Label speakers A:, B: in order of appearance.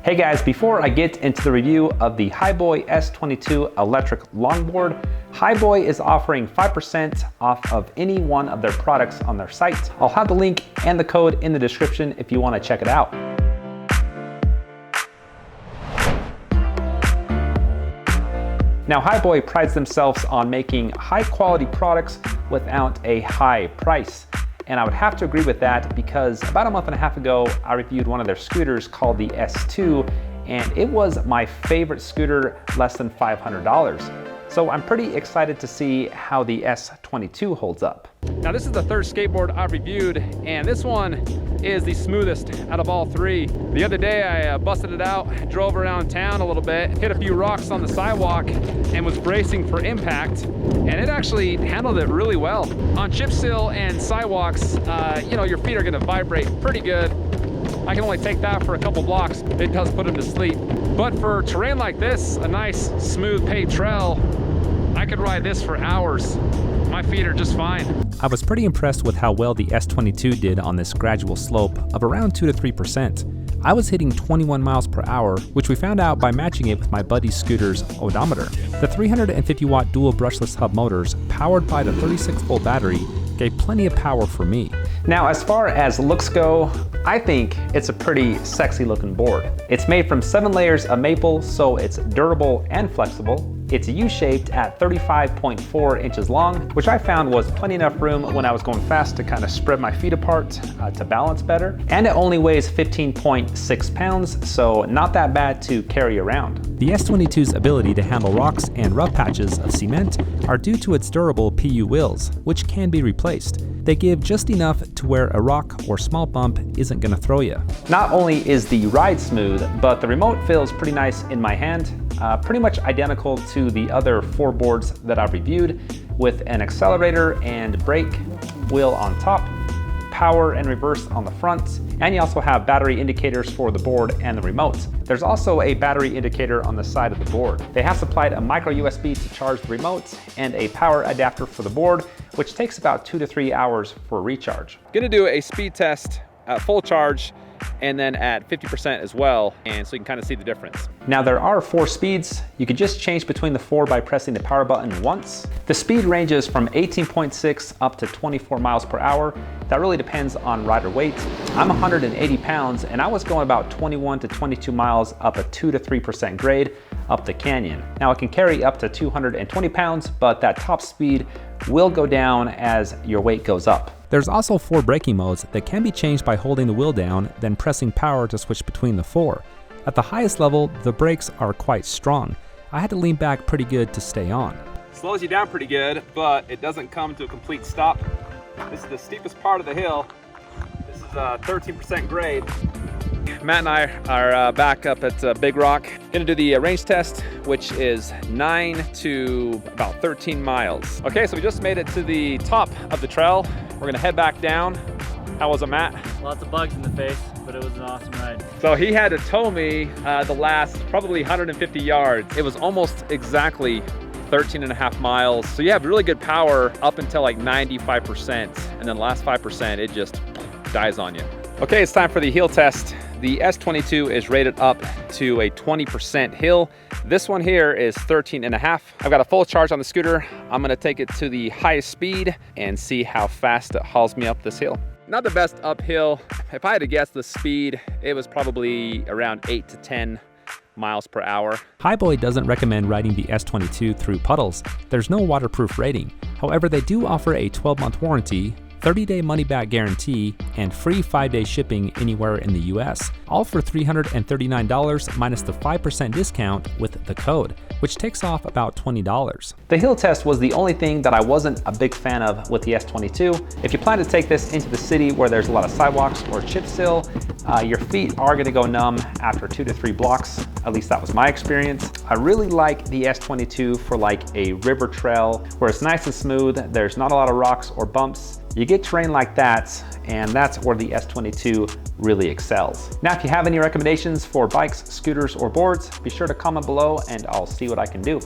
A: Hey guys, before I get into the review of the Hiboy S22 electric longboard, Hiboy is offering 5% off of any one of their products on their site. I'll have the link and the code in the description if you want to check it out. Now, Hiboy prides themselves on making high quality products without a high price. And I would have to agree with that because about a month and a half ago, I reviewed one of their scooters called the S2, and it was my favorite scooter, less than $500. So I'm pretty excited to see how the S22 holds up. Now this is the third skateboard I've reviewed, and this one is the smoothest out of all three. The other day I busted it out, drove around town a little bit, hit a few rocks on the sidewalk, and was bracing for impact, and it actually handled it really well. On chip seal and sidewalks, you know, your feet are gonna vibrate pretty good. I can only take that for a couple blocks. It does put them to sleep. But for terrain like this, a nice smooth paved trail, I could ride this for hours. My feet are just fine. I was pretty impressed with how well the S22 did on this gradual slope of around 2 to 3%. I was hitting 21 miles per hour, which we found out by matching it with my buddy's scooter's odometer. The 350 watt dual brushless hub motors, powered by the 36 volt battery, gave plenty of power for me. Now, as far as looks go, I think it's a pretty sexy looking board. It's made from 7 layers of maple, so it's durable and flexible. It's U-shaped at 35.4 inches long, which I found was plenty enough room when I was going fast to kind of spread my feet apart to balance better. And it only weighs 15.6 pounds, so not that bad to carry around. The S22's ability to handle rocks and rough patches of cement are due to its durable PU wheels, which can be replaced. They give just enough to where a rock or small bump isn't gonna throw you. Not only is the ride smooth, but the remote feels pretty nice in my hand. Pretty much identical to the other 4 boards that I've reviewed, with an accelerator and brake wheel on top, power and reverse on the front, and you also have battery indicators for the board and the remote. There's also a battery indicator on the side of the board. They have supplied a micro USB to charge the remote and a power adapter for the board, which takes about 2 to 3 hours for recharge. Gonna do a speed test at full charge and then at 50% as well, and so you can kind of see the difference. Now there are 4 speeds. You can just change between the 4 by pressing the power button once. The speed ranges from 18.6 up to 24 miles per hour. That really depends on rider weight. I'm 180 pounds and I was going about 21 to 22 miles up a 2 to 3% grade up the canyon. Now it can carry up to 220 pounds, but that top speed will go down as your weight goes up. There's also 4 braking modes that can be changed by holding the wheel down, then pressing power to switch between the 4. At the highest level, the brakes are quite strong. I had to lean back pretty good to stay on. Slows you down pretty good, but it doesn't come to a complete stop. This is the steepest part of the hill. This is a 13% grade. Matt and I are back up at Big Rock. Gonna do the range test, which is 9 to about 13 miles. Okay, so we just made it to the top of the trail. We're gonna head back down. How was it, Matt?
B: Lots of bugs in the face, but it was an awesome ride.
A: So he had to tow me the last probably 150 yards. It was almost exactly 13 and a half miles. So you have really good power up until like 95%, and then the last 5%, it just dies on you. Okay, it's time for the hill test. The S22 is rated up to a 20% hill. This one here is 13 and a half. I've got a full charge on the scooter. I'm gonna take it to the highest speed and see how fast it hauls me up this hill. Not the best uphill. If I had to guess the speed, it was probably around 8 to 10 miles per hour. Hiboy doesn't recommend riding the S22 through puddles. There's no waterproof rating. However, they do offer a 12-month warranty, 30-day money-back guarantee, and free 5-day shipping anywhere in the US, all for $339 minus the 5% discount with the code, which takes off about $20. The hill test was the only thing that I wasn't a big fan of with the S22. If you plan to take this into the city where there's a lot of sidewalks or chip seal, your feet are gonna go numb after 2 to 3 blocks. At least that was my experience. I really like the S22 for like a river trail where it's nice and smooth, there's not a lot of rocks or bumps. You get terrain like that, and that's where the S22 really excels. Now, if you have any recommendations for bikes, scooters, or boards, be sure to comment below and I'll see what I can do.